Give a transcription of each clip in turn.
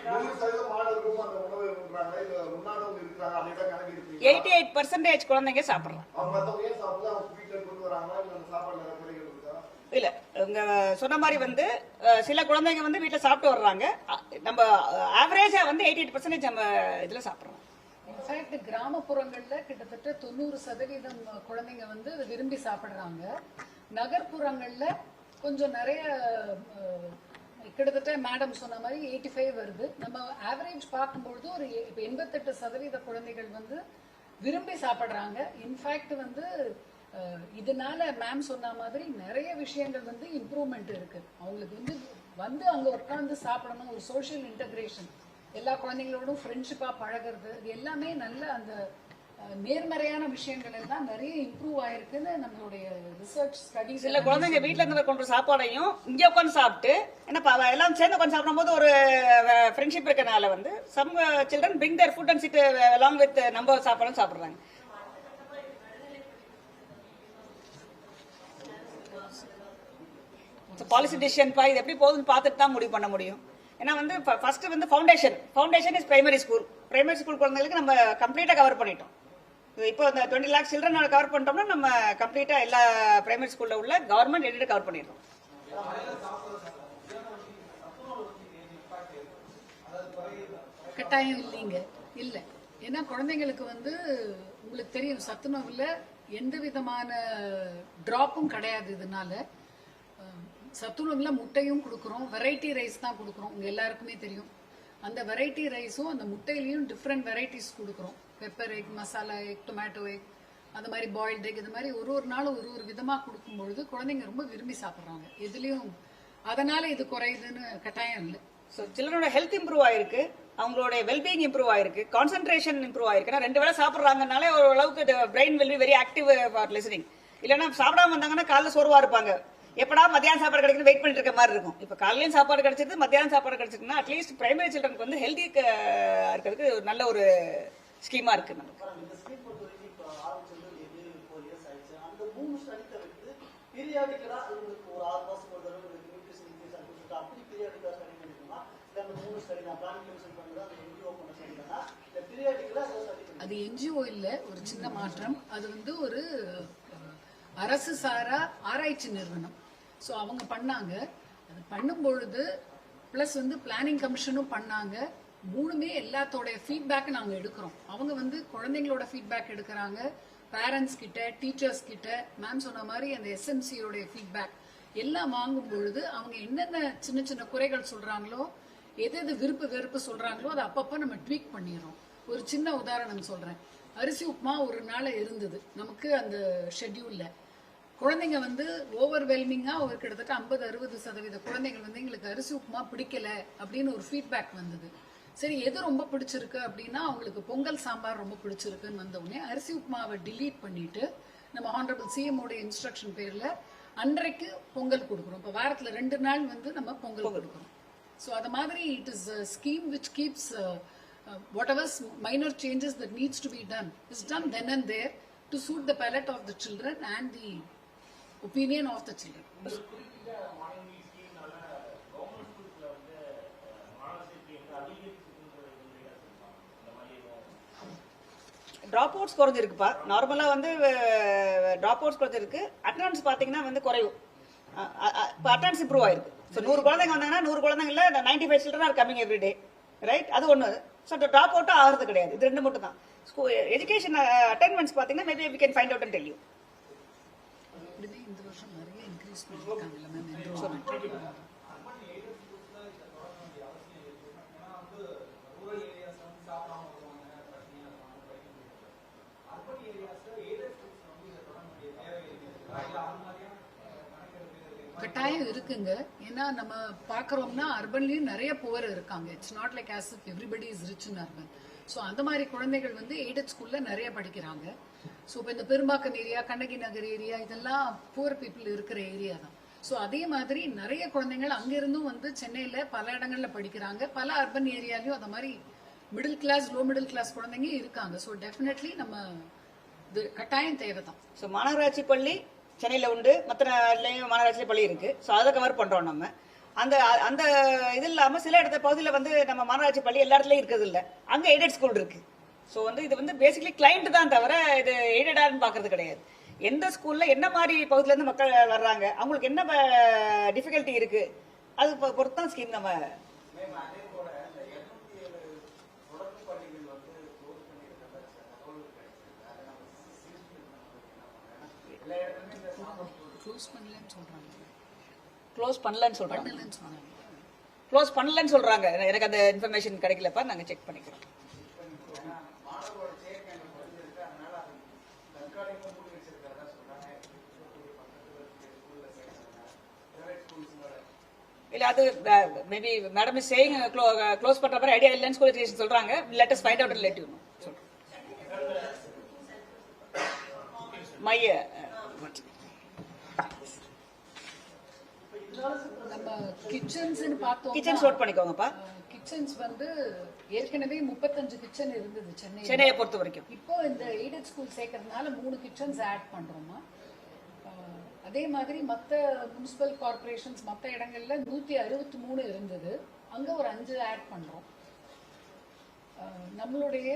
88% குழந்தைங்க சாப்பிடுறாங்க. இல்ல இங்க சொன்ன மாதிரி வந்து சில குழந்தைங்க வந்து வீட்டுல சாப்பிட்டு வர்றாங்க. நம்ம ஆவரேஜா வந்து 88% நம்ம இதுல சாப்பிடுறோம். இன்ஃபேக்ட் கிராமப்புறங்கள்ல கிட்டத்தட்ட 90% குழந்தைங்க வந்து விரும்பி சாப்பிடுறாங்க. நகர்ப்புறங்கள்ல கொஞ்சம் நிறைய கிட்டத்தட்ட மேடம் சொன்ன மாதிரி 85 வருது. நம்ம ஆவரேஜ் பார்க்கும்பொழுது ஒரு 88% குழந்தைகள் வந்து விரும்பி சாப்பிடுறாங்க. இன்ஃபேக்ட் வந்து இதனால மேம் சொன்ன மாதிரி நிறைய விஷயங்கள் வந்து இம்ப்ரூவ்மெண்ட் இருக்கு. அவங்களுக்கு வந்து அங்க உட்காந்து சாப்பிடணும், ஒரு சோஷியல் இன்டகிரேஷன், எல்லா குழந்தைங்களோடும் ஃப்ரெண்ட்ஷிப்பா பழகிறது, இது எல்லாமே நல்ல அந்த நேர்மறையான விஷயங்கள் எல்லாம் நிறைய இம்ப்ரூவ் ஆயிருக்குன்னு நம்மளுடைய ரிசர்ச் ஸ்டடிஸ். இல்ல குழந்தைங்க வீட்டுல இருந்து கொண்டு சாப்பாடையும் இங்க உட்காந்து சாப்பிட்டு ஏன்னா எல்லாம் சேர்ந்து உட்காந்து சாப்பிடும் போது ஒரு ஃப்ரெண்ட்ஷிப் இருக்கனால வந்து some children bring their food and sit along with நம்ம சாப்பாடும் சாப்பிடுறாங்க. பாலிசி டிசிஷன் இது எப்படி போகுதுன்னு பார்த்துட்டு தான் முடிவு பண்ண முடியும். ஏன்னா வந்து ஃபர்ஸ்ட் வந்து ஃபவுண்டேஷன் இஸ் பிரைமரி ஸ்கூல் குழந்தைகளுக்கு நம்ம கம்ப்ளீட்டா கவர் பண்ணிட்டோம். இப்போ இந்த 20 lakh சில்ட்ரன் கவர் பண்ணிட்டோம்னா நம்ம கம்ப்ளீட்டா எல்லா பிரைமரி ஸ்கூல்ல உள்ள கவர்மெண்ட் எய்டட் கவர் பண்ணிடுறோம். கட்டாயம் இல்லைங்க, இல்ல. ஏன்னா குழந்தைங்களுக்கு வந்து உங்களுக்கு தெரியும் சத்துணவுல எந்த விதமான டிராப்பும் கிடையாது. இதனால சத்துணவுல முட்டையும் கொடுக்குறோம், வெரைட்டி ரைஸ் தான் கொடுக்குறோம். உங்க எல்லாருக்குமே தெரியும். அந்த வெரைட்டி ரைஸும் அந்த முட்டையிலையும் டிஃப்ரெண்ட் வெரைட்டிஸ் கொடுக்குறோம். Pepper egg, masala egg, tomato egg, அந்த மாதிரி பாயில்டு எக், இது மாதிரி ஒரு நாளும் ஒரு விதமா கொடுக்கும்பொழுது குழந்தைங்க ரொம்ப விரும்பி சாப்பிட்றாங்க. எதுலயும் அதனால இது குறையுதுன்னு கட்டாயம் இல்லை. ஸோ சில்ட்ரனோட ஹெல்த் இம்ப்ரூவ் ஆயிருக்கு, அவங்களோட வெல்பீயிங் இம்ப்ரூவ் ஆயிருக்கு, கான்சென்ட்ரேஷன் இம்ப்ரூவ் ஆயிருக்கு. 2 வேளை சாப்பிட்றாங்கனாலே ஓரளவுக்கு brain will be very active for listening. இல்லைன்னா சாப்பிடாம வந்தாங்கன்னா காலைல சோர்வா இருப்பாங்க, எப்படா மத்தியானம் சாப்பாடு கிடைக்குன்னு வெயிட் பண்ணிட்டு இருக்க மாதிரி இருக்கும். இப்போ காலையிலும் சாப்பாடு கிடைச்சிது, மத்தியானம் சாப்பாடு கிடைச்சிருக்குன்னா அட்லீஸ்ட் பிரைமரி சில்ட்ரனுக்கு வந்து ஹெல்தி இருக்கிறதுக்கு நல்ல ஒரு ஸ்கீமா இருக்கு நமக்கு. அது என்ஜிஓ இல்ல, ஒரு சின்ன மாற்றம். அது வந்து ஒரு அரசு சாரா ஆராய்ச்சி நிறுவனம். ஸோ அவங்க பண்ணாங்க. அது பண்ணும்பொழுது பிளஸ் வந்து பிளானிங் கமிஷனும் பண்ணாங்க. 3மே எல்லாத்தோடைய ஃபீட்பேக் நாங்கள் எடுக்கிறோம். அவங்க வந்து குழந்தைங்களோட ஃபீட்பேக் எடுக்கிறாங்க, பேரண்ட்ஸ் கிட்ட, டீச்சர்ஸ் கிட்ட, மேம் சொன்ன மாதிரி அந்த எஸ்எம்சியோடைய ஃபீட்பேக் எல்லாம் வாங்கும் பொழுது அவங்க என்னென்ன சின்ன சின்ன குறைகள் சொல்றாங்களோ, எது விருப்பு வெறுப்பு சொல்றாங்களோ அதை அப்பப்போ நம்ம ட்வீக் பண்ணிடுறோம். ஒரு சின்ன உதாரணம் சொல்றேன். அரிசி உப்புமா ஒரு நாள் இருந்தது நமக்கு அந்த ஷெட்யூல்ல. குழந்தைங்க வந்து ஓவர்வெல்மிங்கா ஒரு கிட்டத்தட்ட 50-60% குழந்தைங்க வந்து எங்களுக்கு அரிசி உப்புமா பிடிக்கல அப்படின்னு ஒரு ஃபீட்பேக் வந்தது. சரி, எது ரொம்ப பிடிச்சிருக்கு அப்படின்னா அவங்களுக்கு பொங்கல் சாம்பார் ரொம்ப பிடிச்சிருக்குன்னு வந்த உடனே அரிசி உப்புமாவை டிலீட் பண்ணிட்டு நம்ம ஹானரபிள் சிஎம்ஓட இன்ஸ்ட்ரக்ஷன் பேர்ல அன்றைக்கு பொங்கல் கொடுக்குறோம். இப்போ வாரத்துல 2 நாள் வந்து நம்ம பொங்கல் கொடுக்குறோம். ஸோ அது மாதிரி it is scheme which keeps whatever minor changes that needs to be done is done then and there to suit the palate of the children and the opinion of the children. Drop outs குறைஞ்சிருக்குப்பா. நார்மலா வந்து drop outs குறைஞ்சிருக்கு. Attendance பாத்தீங்கன்னா வந்து குறைவு. இப்போ attendance improve ஆயிருக்கு. So 100 குழந்தைங்க வந்தாங்கன்னா 100 குழந்தைங்கள 95 children are coming every day, right? அது ஒன்று. ஸோ ட்ராப் அவுட்டும் ஆகிறது கிடையாது. இது 2 மட்டும் தான். எஜுகேஷன் அட்டென்மெண்ட்ஸ் பார்த்தீங்கன்னா maybe we can find out and tell you. இந்த வருஷம் நிறைய இன்க்ரீஸ் பண்ணிருக்காங்கல்ல மேம். கட்டாயம் இருக்குங்க. ஏன்னா நம்ம பாக்குறோம்னா அர்பன்லயும் நிறைய புவர் இருக்காங்க. It's not like as if everybody is rich in urban. So அந்த மாதிரி குழந்தைகள் வந்து எய்டட் ஸ்கூல்ல நிறைய படிக்கிறாங்க. ஸோ இப்போ இந்த பெரும்பாக்கம் ஏரியா, கண்ணகி நகர் ஏரியா, இதெல்லாம் புவர் பீப்புள் இருக்கிற ஏரியா தான். ஸோ அதே மாதிரி நிறைய குழந்தைகள் அங்கிருந்தும் வந்து சென்னையில பல இடங்கள்ல படிக்கிறாங்க. பல அர்பன் ஏரியாலையும் அந்த மாதிரி middle class, low middle class குழந்தைங்க இருக்காங்க. ஸோ டெஃபினெட்லி நம்ம கட்டாயம் தேவைதான். ஸோ மாநகராட்சி பள்ளி சென்னையில் உண்டு, மற்ற மாநகராட்சி பள்ளி இருக்கு. ஸோ அதை கவர் பண்றோம் நம்ம. அந்த அந்த இது இல்லாம சில இடத்த பகுதியில் வந்து நம்ம மாநகராட்சி பள்ளி எல்லா இடத்துலயும் இருக்கிறது இல்ல, அங்க எய்டட் ஸ்கூல் இருக்கு. ஸோ வந்து இது வந்து பேசிக்கலி கிளைண்ட் தான் தவிர இது எய்டடான்னு பாக்குறது கிடையாது. எந்த ஸ்கூல்ல என்ன மாதிரி பகுதியில இருந்து மக்கள் வர்றாங்க, அவங்களுக்கு என்ன டிஃபிகல்ட்டி இருக்கு, அது பொறுத்து தான் ஸ்கீம் நம்ம. க்ளோஸ் பண்ணலன்னு சொல்றாங்க. எனக்கு அந்த இன்ஃபர்மேஷன் கிடைக்கலப்பா, நாங்க செக் பண்ணிக்கிறோம். இல்ல அது maybe madam is saying close பண்ற மாதிரி ஐடியா இல்லன்னு ஸ்கூல் எஜுகேஷன் சொல்றாங்க. Let us find out and let you know. மைய நம்ம கிச்சன்ஸ்னு பார்த்தோம். Kitchens note பண்ணிக்கோங்கப்பா. கிச்சன்ஸ் வந்து ஏற்கனவே 35 கிச்சன் இருந்தது சென்னையை பொறுத்த வரைக்கும். இப்போ இந்த எய்டட் ஸ்கூல் சேர்க்கறதுனால 3 கிச்சன்ஸ் ஆட் பண்றோமா. அதே மாதிரி மற்ற முனிசிபல் கார்பரேஷன்ஸ் மற்ற இடங்கள்ல 163 இருந்தது, அங்க ஒரு 5 ஆட் பண்றோம். நம்மளுடைய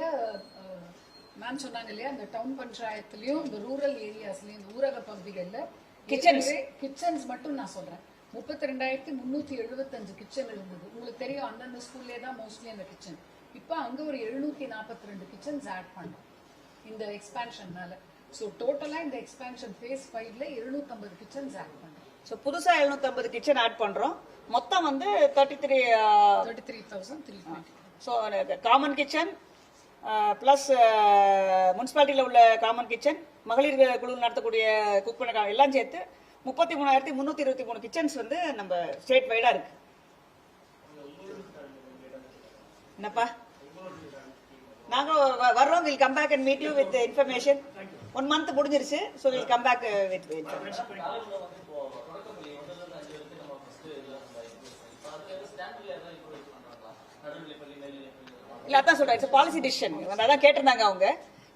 மேம் சொன்னாங்க இல்லையா, இந்த டவுன் பஞ்சாயத்துலயும் இந்த ரூரல் ஏரியாஸ்லயும் இந்த ஊரக பகுதிகளில் கிச்சன்ஸ் மட்டும் நான் சொல்றேன் 32,375 கிச்சன் இருந்தது. உங்களுக்கு தெரியும் அந்தந்த ஸ்கூல்லே தான் மோஸ்ட்லி அந்த கிச்சன். இப்போ அங்க ஒரு 742 கிச்சன்ஸ் ஆட் பண்ணோம் இந்த எக்ஸ்பான்ஷன்னால. ஸோ டோட்டலா இந்த எக்ஸ்பான்ஷன் ஃபேஸ் 5ல 750 கிச்சன்ஸ் ஆட் பண்றோம். ஸோ புதுசா 750 கிச்சன் ஆட் பண்றோம். மொத்தம் வந்து 33,320. ஸோ காமன் கிச்சன் பிளஸ் முனிசிபாலிட்டியில் உள்ள காமன் கிச்சன், மகளிர் குழு நடத்தக்கூடிய குக் பண்ண எல்லாம் சேர்த்து 33,323 கிச்சன்ஸ் வந்து நம்ம ஸ்டேட் வைடா இருக்கு. என்னப்பா நாங்க வர்றோம். Will come back and meet you with information. 1 month முடிஞ்சிருச்சு. So will come back with information. இல்ல அதான் சொல்றேன், இட்ஸ் பாலிசி டிசிஷன். அதான் கேட்டிருந்தாங்க அவங்க.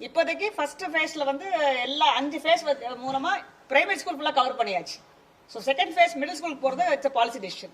இப்போதைக்கு ஃபர்ஸ்ட் ஃபேஸ்ல வந்து எல்லா 5 ஃபேஸ் மூலமா பிரைமரி ஸ்கூல் ஃபுல்லா கவர் பண்ணியாச்சு. So second phase middle school போறது இட்ஸ் பாலிசி டிசிஷன்.